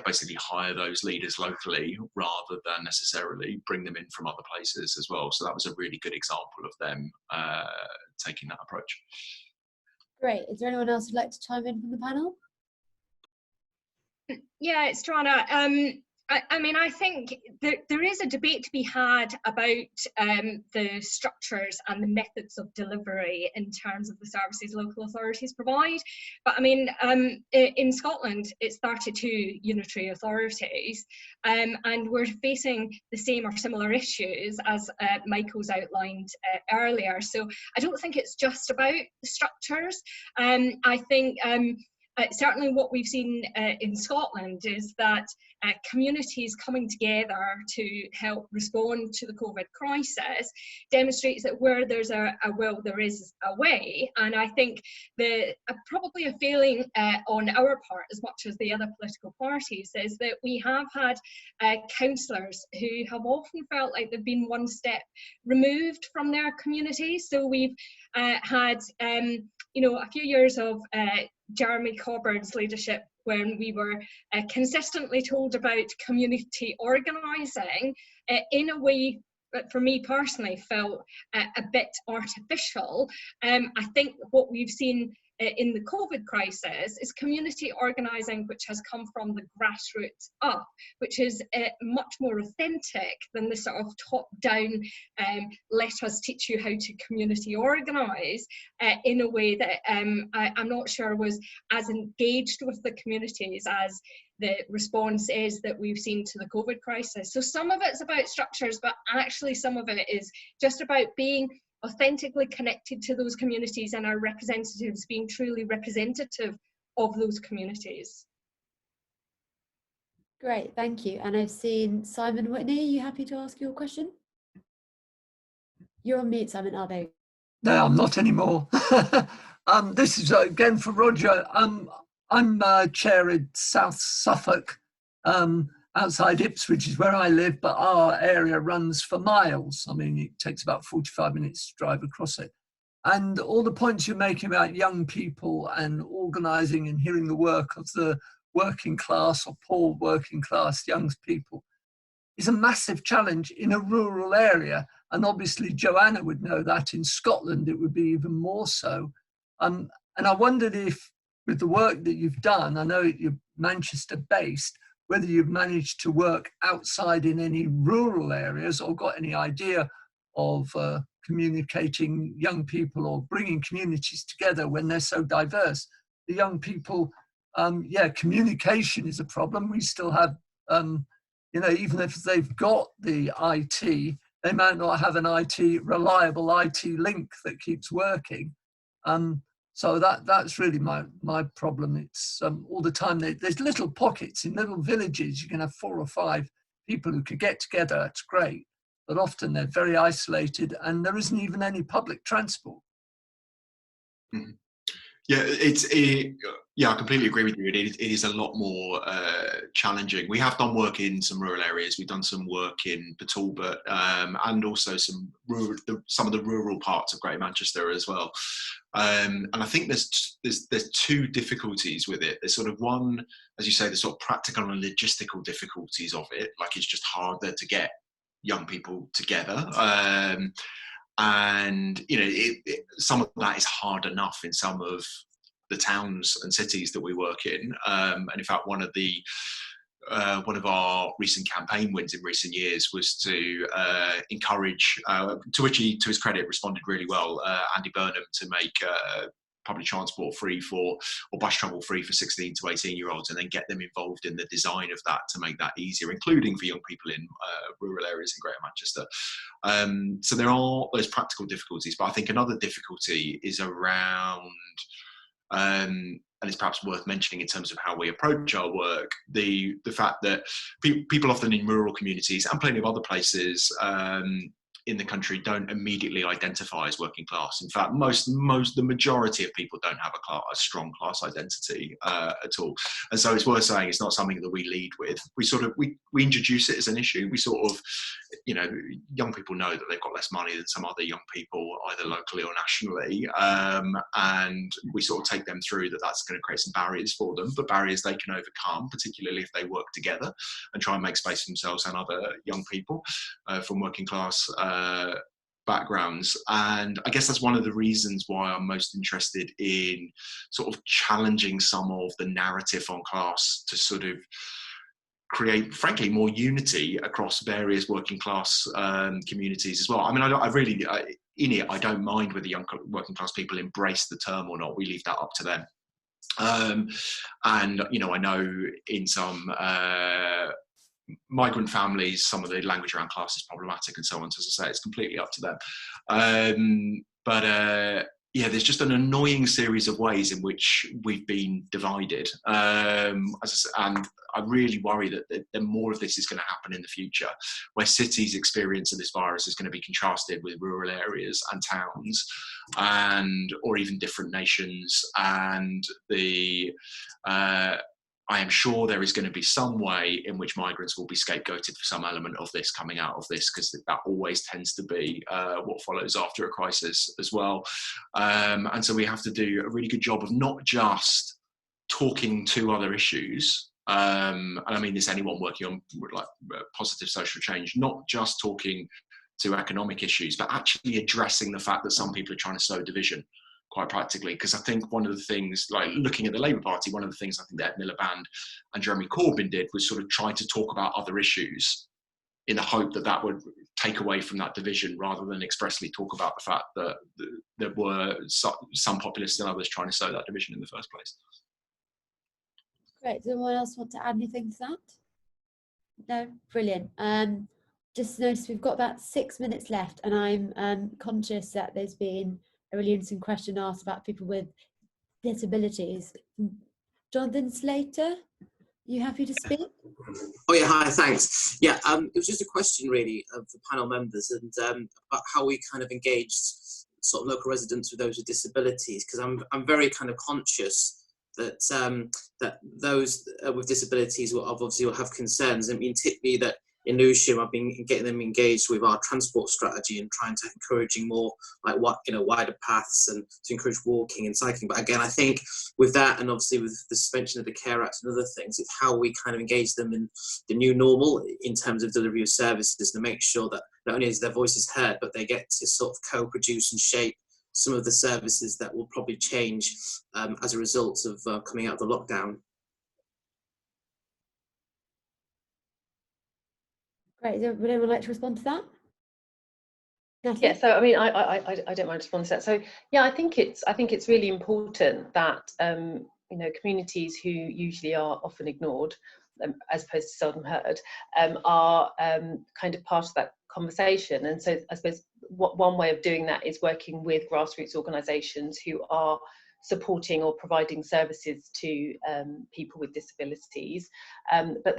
basically hire those leaders locally rather than necessarily bring them in from other places as well. So that was a really good example of them taking that approach. Great. Is there anyone else who'd like to chime in from the panel? Yeah, it's Johanna. I think there is a debate to be had about the structures and the methods of delivery in terms of the services local authorities provide. But in Scotland, it's 32 unitary authorities, and we're facing the same or similar issues as Michael's outlined earlier. So I don't think it's just about the structures. I think certainly what we've seen in Scotland is that communities coming together to help respond to the COVID crisis demonstrates that where there's a will, there is a way. And I think probably a failing on our part, as much as the other political parties, is that we have had councillors who have often felt like they've been one step removed from their communities. So we've had a few years of Jeremy Coburn's leadership, when we were consistently told about community organising in a way for me personally, felt a bit artificial. I think what we've seen in the COVID crisis is community organising which has come from the grassroots up, which is much more authentic than the sort of top-down, let us teach you how to community organise, in a way that I'm not sure was as engaged with the communities as the response is that we've seen to the COVID crisis. So some of it's about structures, but actually some of it is just about being authentically connected to those communities and our representatives being truly representative of those communities. Great, thank you. And I've seen Simon Whitney. Are you happy to ask your question? You're on mute, Simon. Oh, there you go. No, I'm not anymore. This is again for Roger. I'm chair in South Suffolk, outside Ipswich is where I live, but our area runs for miles. I mean, it takes about 45 minutes to drive across it. And all the points you're making about young people and organising and hearing the work of the working class or poor working class young people is a massive challenge in a rural area. And obviously Johanna would know that in Scotland it would be even more so. And I wondered if, with the work that you've done, I know you're Manchester based, whether you've managed to work outside in any rural areas or got any idea of communicating young people or bringing communities together when they're so diverse. The young people, yeah, communication is a problem. We still have, you know, even if they've got the IT, they might not have an reliable IT link that keeps working. So that's really my problem. It's all the time, there's little pockets in little villages. You can have 4 or 5 people who could get together, it's great. But often they're very isolated and there isn't even any public transport. Mm-hmm. Yeah, yeah, I completely agree with you. It is a lot more challenging. We have done work in some rural areas. We've done some work in Talbot and also some of the rural parts of Greater Manchester as well. And I think there's 2 difficulties with it. There's sort of one, as you say, the sort of practical and logistical difficulties of it. Like it's just harder to get young people together. And you know, some of that is hard enough in some of the towns and cities that we work in. And in fact, one of our recent campaign wins in recent years was to encourage, to which he, to his credit, responded really well, Andy Burnham, to make public transport free or bus travel free for 16 to 18-year-olds, and then get them involved in the design of that to make that easier, including for young people in rural areas in Greater Manchester. So there are those practical difficulties, but I think another difficulty is around, and it's perhaps worth mentioning in terms of how we approach our work, the fact that people often in rural communities and plenty of other places in the country don't immediately identify as working class. In fact, the majority of people don't have a strong class identity at all. And so it's worth saying it's not something that we lead with. We introduce it as an issue. We sort of, you know, young people know that they've got less money than some other young people, either locally or nationally. And we sort of take them through that's going to create some barriers for them, but barriers they can overcome, particularly if they work together and try and make space for themselves and other young people from working class backgrounds. And I guess that's one of the reasons why I'm most interested in sort of challenging some of the narrative on class to sort of create, frankly, more unity across various working class communities as well. I mean, I don't mind whether young working class people embrace the term or not. We leave that up to them. And, you know, I know in some migrant families, some of the language around class is problematic and so on. So as I say, it's completely up to them. Yeah, there's just an annoying series of ways in which we've been divided. And I really worry that more of this is going to happen in the future, where cities' experience of this virus is going to be contrasted with rural areas and towns, or even different nations. And I am sure there is going to be some way in which migrants will be scapegoated for some element of this coming out of this, because that always tends to be what follows after a crisis as well. And so we have to do a really good job of not just talking to other issues, and I mean this anyone working on like positive social change, not just talking to economic issues, but actually addressing the fact that some people are trying to sow division quite practically. Because I think one of the things, like looking at the Labour Party, one of the things I think that Ed Miliband and Jeremy Corbyn did was sort of try to talk about other issues in the hope that that would take away from that division, rather than expressly talk about the fact that there were some populists and others trying to sow that division in the first place. Great. Does anyone else want to add anything to that? No? Brilliant. Just notice we've got about 6 minutes left, and I'm conscious that there's been a really interesting question asked about people with disabilities. Jonathan Slater, you happy to speak? Oh yeah, hi, thanks. Yeah, it was just a question really for panel members, and about how we kind of engaged sort of local residents with those with disabilities, because I'm very kind of conscious that that those with disabilities will obviously will have concerns. I mean, typically that in Lewisham, I've been getting them engaged with our transport strategy and trying to encouraging more like wider paths and to encourage walking and cycling. But again, I think with that, and obviously with the suspension of the Care Act and other things, it's how we kind of engage them in the new normal in terms of delivery of services, to make sure that not only is their voices heard, but they get to sort of co-produce and shape some of the services that will probably change as a result of coming out of the lockdown. Great. Would anyone like to respond to that? Natalie? Yeah, so I mean, I don't mind responding to that. So yeah, I think it's really important that you know, communities who usually are often ignored, as opposed to seldom heard, are kind of part of that conversation. And so I suppose one way of doing that is working with grassroots organisations who are supporting or providing services to people with disabilities. But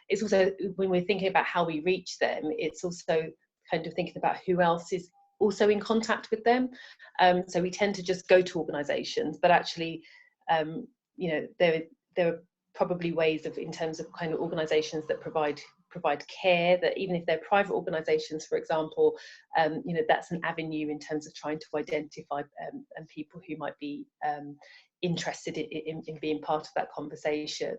it's also, when we're thinking about how we reach them, it's also kind of thinking about who else is also in contact with them. So we tend to just go to organisations, but actually, you know, there are probably ways of, in terms of kind of organisations that provide care, that even if they're private organisations, for example, you know, that's an avenue in terms of trying to identify people who might be interested in being part of that conversation.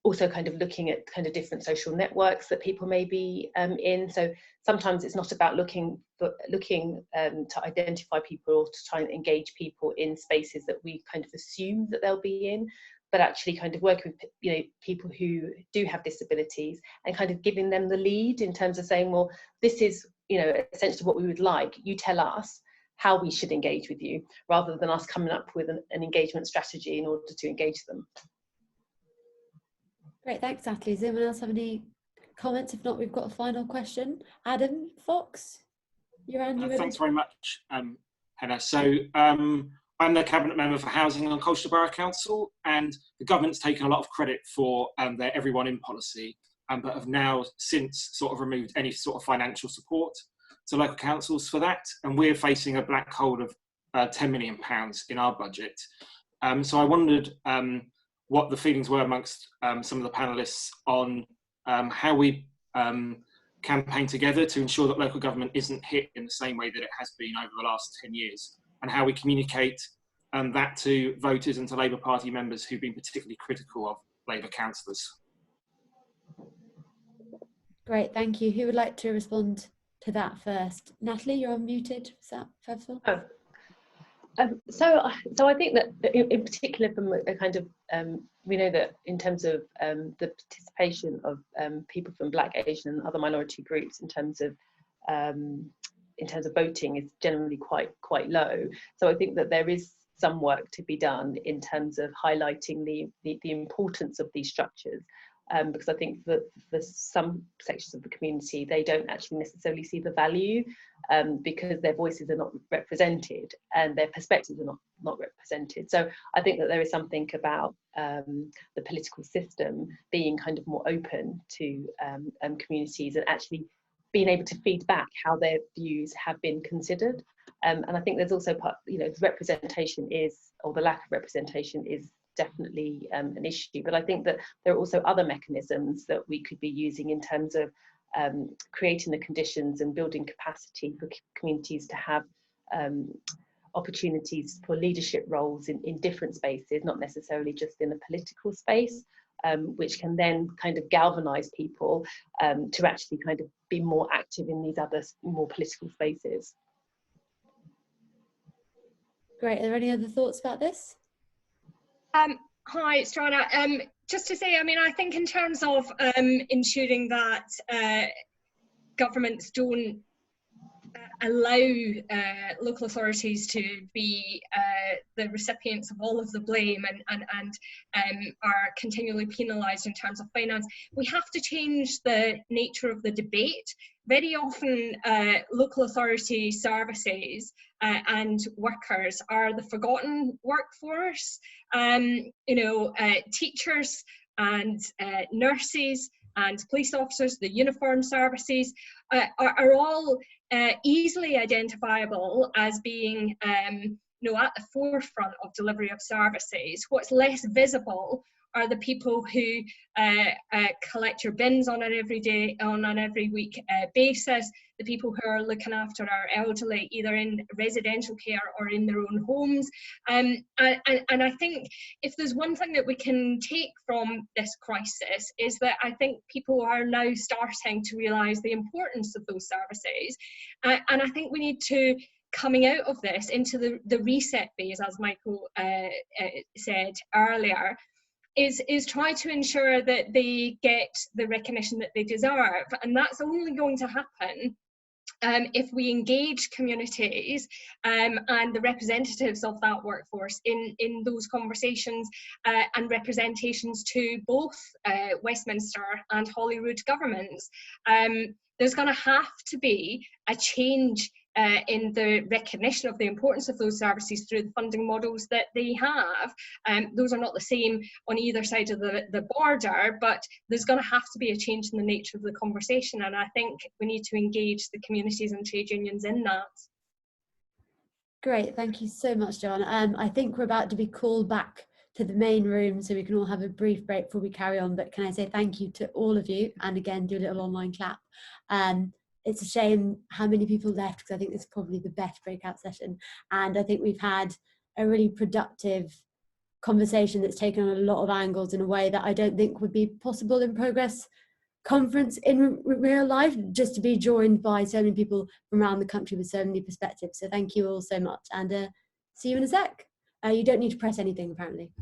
Also kind of looking at kind of different social networks that people may be in. So sometimes it's not about looking to identify people or to try and engage people in spaces that we kind of assume that they'll be in, but actually kind of working with, you know, people who do have disabilities and kind of giving them the lead in terms of saying, well, this is, you know, essentially what we would like. You tell us how we should engage with you, rather than us coming up with an engagement strategy in order to engage them. Great, thanks, Natalie. Does anyone else have any comments? If not, we've got a final question. Adam Fox, you're on. Thanks very much, Hannah. So I'm the Cabinet Member for Housing and Colchester Borough Council, and the government's taken a lot of credit for their Everyone In policy, but have now since sort of removed any sort of financial support to local councils for that, and we're facing a black hole of £10 million in our budget. So I wondered what the feelings were amongst some of the panellists on how we campaign together to ensure that local government isn't hit in the same way that it has been over the last 10 years, and how we communicate that to voters and to Labour Party members who've been particularly critical of Labour councillors. Great, thank you. Who would like to respond to that first? Natalie, you're unmuted. Is that first of all? So I think that in particular, from a kind of, we know that in terms of the participation of people from Black, Asian and other minority groups in terms of voting is generally quite low. So I think that there is some work to be done in terms of highlighting the importance of these structures. Because I think that for some sections of the community, they don't actually necessarily see the value because their voices are not represented and their perspectives are not represented. So I think that there is something about the political system being kind of more open to communities and actually being able to feed back how their views have been considered. And I think there's also part, you know, representation is, or the lack of representation is definitely an issue, but I think that there are also other mechanisms that we could be using in terms of creating the conditions and building capacity for communities to have opportunities for leadership roles in different spaces, not necessarily just in the political space, which can then kind of galvanise people to actually kind of be more active in these other more political spaces. Great. Are there any other thoughts about this? Hi, it's Johanna. Just to say, I mean, I think in terms of ensuring that governments don't allow local authorities to be the recipients of all of the blame and are continually penalised in terms of finance, we have to change the nature of the debate. Very often local authority services and workers are the forgotten workforce. Teachers and nurses and police officers, the uniform services, are all easily identifiable as being at the forefront of delivery of services. What's less visible are the people who collect your bins on an every week basis, the people who are looking after our elderly, either in residential care or in their own homes. And I think if there's one thing that we can take from this crisis is that I think people are now starting to realise the importance of those services. And I think we need to, coming out of this into the reset phase, as Michael said earlier, is try to ensure that they get the recognition that they deserve. And that's only going to happen if we engage communities and the representatives of that workforce in those conversations and representations to both Westminster and Holyrood governments. There's going to have to be a change in the recognition of the importance of those services through the funding models that they have. Those are not the same on either side of the border, but there's going to have to be a change in the nature of the conversation, and I think we need to engage the communities and trade unions in that. Great, thank you so much, Johanna. I think we're about to be called back to the main room, so we can all have a brief break before we carry on, but can I say thank you to all of you, and again do a little online clap. It's a shame how many people left, because I think this is probably the best breakout session, and I think we've had a really productive conversation that's taken on a lot of angles in a way that I don't think would be possible in Progress Conference in real life, just to be joined by so many people from around the country with so many perspectives. So thank you all so much, and see you in a sec. You don't need to press anything apparently.